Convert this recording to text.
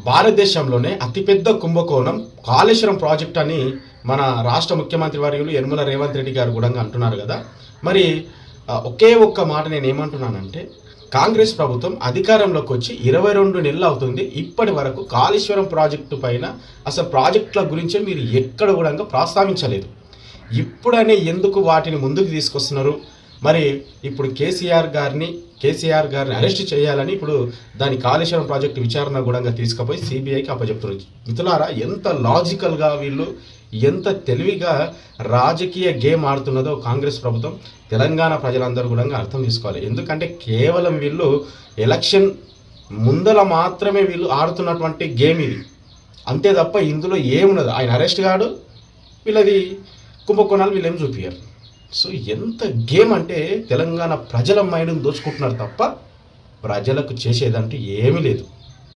భారతదేశంలోనే అతిపెద్ద కుంభకోణం కాళేశ్వరం ప్రాజెక్ట్ అని మన రాష్ట్ర ముఖ్యమంత్రి వర్యులు యనమల రేవంత్ రెడ్డి గారు కూడా అంటున్నారు కదా. మరి ఒకే ఒక్క మాట నేను ఏమంటున్నానంటే, కాంగ్రెస్ ప్రభుత్వం అధికారంలోకి వచ్చి 22 నెలలు అవుతుంది. ఇప్పటి వరకు కాళేశ్వరం ప్రాజెక్టు పైన అసలు ప్రాజెక్టుల గురించి మీరు ఎక్కడ కూడా ప్రస్తావించలేదు. ఇప్పుడనే ఎందుకు వాటిని ముందుకు తీసుకొస్తున్నారు? మరి ఇప్పుడు కేసీఆర్ గారిని అరెస్ట్ చేయాలని ఇప్పుడు దాని కాళేశ్వరం ప్రాజెక్టు విచారణ కూడా తీసుకుపోయి సిబిఐకి అప్పచెప్తున్నారు. మిత్రులారా, ఎంత లాజికల్గా వీళ్ళు ఎంత తెలివిగా రాజకీయ గేమ్ ఆడుతున్నదో కాంగ్రెస్ ప్రభుత్వం తెలంగాణ ప్రజలందరూ కూడా అర్థం చేసుకోవాలి. ఎందుకంటే కేవలం వీళ్ళు ఎలక్షన్ ముందల మాత్రమే వీళ్ళు ఆడుతున్నటువంటి గేమ్ ఇది, అంతే తప్ప ఇందులో ఏమున్నది. ఆయన అరెస్ట్ కాడు, వీళ్ళది కుంభకోణాలు వీళ్ళేం చూపించారు. సో ఎంత గేమ్ అంటే తెలంగాణ ప్రజల మైండ్ని దోచుకుంటున్నారు తప్ప ప్రజలకు చేసేదంటూ ఏమీ లేదు.